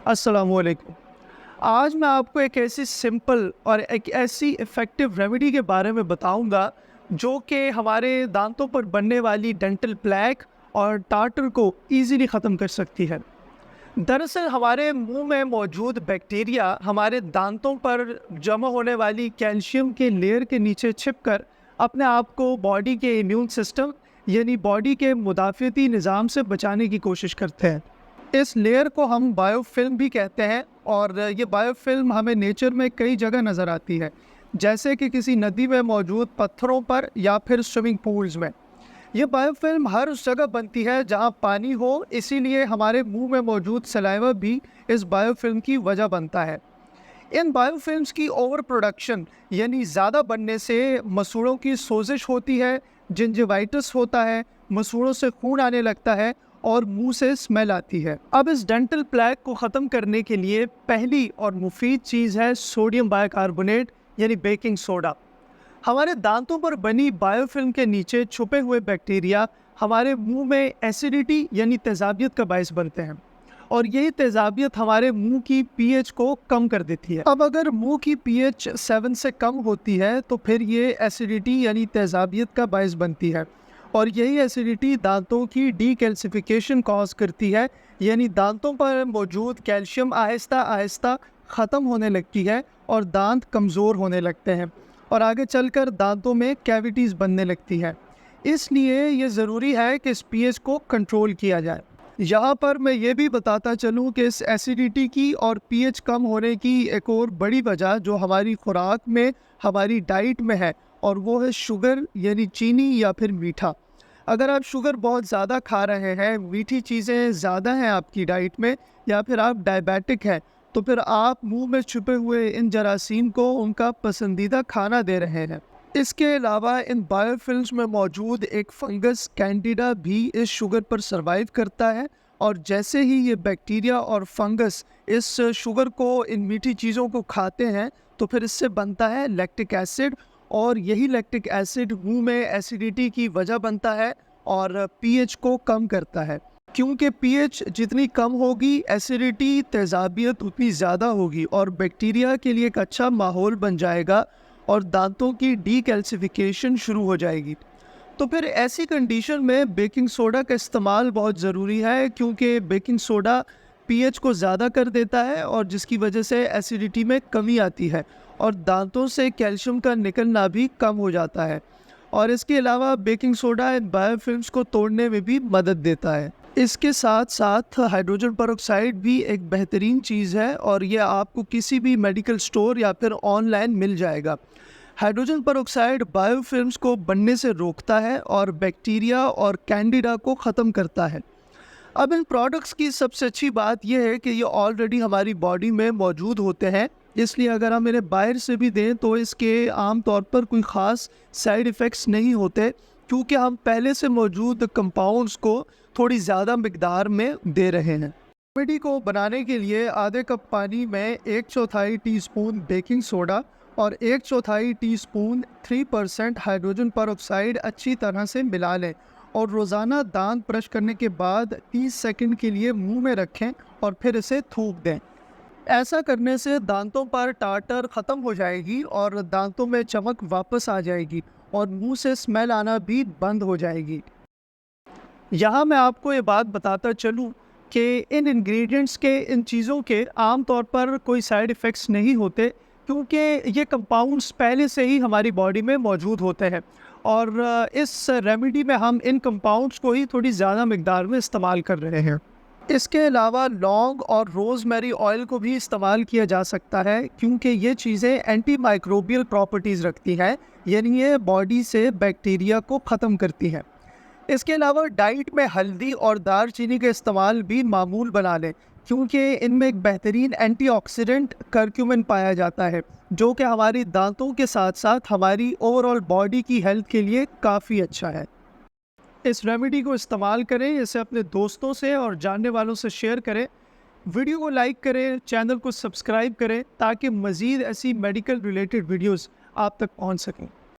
अस्सलामुअलैकुम। आज मैं आपको एक ऐसी सिंपल और एक ऐसी इफ़ेक्टिव रेमेडी के बारे में बताऊंगा जो कि हमारे दांतों पर बनने वाली डेंटल प्लैक और टार्टर को इजीली ख़त्म कर सकती है। दरअसल हमारे मुंह में मौजूद बैक्टीरिया हमारे दांतों पर जमा होने वाली कैल्शियम के लेयर के नीचे छिपकर अपने आप को बॉडी के इम्यून सिस्टम यानी बॉडी के मुदाफ़ती निज़ाम से बचाने की कोशिश करते हैं। इस लेयर को हम बायोफिल्म भी कहते हैं और ये बायोफिल्म हमें नेचर में कई जगह नज़र आती है, जैसे कि किसी नदी में मौजूद पत्थरों पर या फिर स्विमिंग पूल्स में। ये बायोफिल्म हर उस जगह बनती है जहाँ पानी हो, इसीलिए हमारे मुंह में मौजूद सलाइवा भी इस बायोफिल्म की वजह बनता है। इन बायोफिल्म्स की ओवर प्रोडक्शन यानी ज़्यादा बनने से मसूड़ों की सोजिश होती है, जिंजिवाइटिस होता है, मसूड़ों से खून आने लगता है और मुंह से स्मेल आती है। अब इस डेंटल प्लैक को ख़त्म करने के लिए पहली और मुफीद चीज़ है सोडियम बाइकार्बोनेट यानी बेकिंग सोडा। हमारे दांतों पर बनी बायोफिल्म के नीचे छुपे हुए बैक्टीरिया हमारे मुंह में एसिडिटी यानी तेज़ाबियत का बायस बनते हैं और यही तेज़ाबियत हमारे मुंह की पीएच को कम कर देती है। अब अगर मुंह की पीएच 7 से कम होती है तो फिर ये एसिडिटी यानी तेज़ाबियत का बायस बनती है और यही एसिडिटी दांतों की डीकैल्सिफिकेशन कॉज करती है, यानी दांतों पर मौजूद कैल्शियम आहिस्ता आहिस्ता ख़त्म होने लगती है और दांत कमज़ोर होने लगते हैं और आगे चलकर दांतों में कैविटीज़ बनने लगती है। इसलिए ये ज़रूरी है कि इस पीएच को कंट्रोल किया जाए। यहाँ पर मैं ये भी बताता चलूँ कि इस एसिडिटी की और पीएच कम होने की एक और बड़ी वजह जो हमारी खुराक में, हमारी डाइट में है, और वो है शुगर यानी चीनी या फिर मीठा। अगर आप शुगर बहुत ज़्यादा खा रहे हैं, मीठी चीज़ें ज़्यादा हैं आपकी डाइट में, या फिर आप डायबिटिक हैं, तो फिर आप मुंह में छुपे हुए इन जरासीम को उनका पसंदीदा खाना दे रहे हैं। इसके अलावा इन बायोफिल्म्स में मौजूद एक फंगस कैंडिडा भी इस शुगर पर सर्वाइव करता है और जैसे ही ये बैक्टीरिया और फंगस इस शुगर को, इन मीठी चीज़ों को खाते हैं तो फिर इससे बनता है लैक्टिक एसिड और यही लैक्टिक एसिड मुंह में एसिडिटी की वजह बनता है और पीएच को कम करता है। क्योंकि पीएच जितनी कम होगी, एसिडिटी, तेज़ाबियत उतनी ज़्यादा होगी और बैक्टीरिया के लिए एक अच्छा माहौल बन जाएगा और दांतों की डीकैल्सिफिकेशन शुरू हो जाएगी। तो फिर ऐसी कंडीशन में बेकिंग सोडा का इस्तेमाल बहुत ज़रूरी है, क्योंकि बेकिंग सोडा पीएच को ज़्यादा कर देता है और जिसकी वजह से एसिडिटी में कमी आती है और दांतों से कैल्शियम का निकलना भी कम हो जाता है। और इसके अलावा बेकिंग सोडा इन बायोफिल्म्स को तोड़ने में भी मदद देता है। इसके साथ साथ हाइड्रोजन पेरोक्साइड भी एक बेहतरीन चीज़ है और ये आपको किसी भी मेडिकल स्टोर या फिर ऑनलाइन मिल जाएगा। हाइड्रोजन पेरोक्साइड बायोफिल्म्स को बनने से रोकता है और बैक्टीरिया और कैंडिडा को ख़त्म करता है। अब इन प्रोडक्ट्स की सबसे अच्छी बात यह है कि ये ऑलरेडी हमारी बॉडी में मौजूद होते हैं, इसलिए अगर हम इन्हें बाहर से भी दें तो इसके आम तौर पर कोई ख़ास साइड इफ़ेक्ट्स नहीं होते, क्योंकि हम पहले से मौजूद कंपाउंड्स को थोड़ी ज़्यादा मिकदार में दे रहे हैं। रेमेडी को बनाने के लिए आधे कप पानी में 1/4 टीस्पून बेकिंग सोडा और 1/4 टीस्पून 3% हाइड्रोजन पेरोक्साइड अच्छी तरह से मिला लें और रोज़ाना दांत ब्रश करने के बाद 30 सेकंड के लिए मुंह में रखें और फिर इसे थूक दें। ऐसा करने से दांतों पर टार्टर ख़त्म हो जाएगी और दांतों में चमक वापस आ जाएगी और मुंह से स्मेल आना भी बंद हो जाएगी। यहाँ मैं आपको ये बात बताता चलूँ कि इन इंग्रेडिएंट्स के, इन चीज़ों के आम तौर पर कोई साइड इफ़ेक्ट्स नहीं होते, क्योंकि ये कंपाउंड्स पहले से ही हमारी बॉडी में मौजूद होते हैं और इस रेमेडी में हम इन कंपाउंड्स को ही थोड़ी ज़्यादा मिकदार में इस्तेमाल कर रहे हैं। इसके अलावा लौंग और रोज़मेरी ऑयल को भी इस्तेमाल किया जा सकता है, क्योंकि ये चीज़ें एंटी माइक्रोबियल प्रॉपर्टीज़ रखती हैं, यानी ये बॉडी से बैक्टीरिया को ख़त्म करती हैं। इसके अलावा डाइट में हल्दी और दालचीनी का इस्तेमाल भी मामूल बना लें, क्योंकि इनमें एक बेहतरीन एंटीऑक्सीडेंट करक्यूमिन पाया जाता है, जो कि हमारी दांतों के साथ साथ हमारी ओवरऑल बॉडी की हेल्थ के लिए काफ़ी अच्छा है। इस रेमेडी को इस्तेमाल करें, इसे अपने दोस्तों से और जानने वालों से शेयर करें, वीडियो को लाइक करें, चैनल को सब्सक्राइब करें ताकि मज़ीद ऐसी मेडिकल रिलेटेड वीडियोस आप तक पहुंच सकें।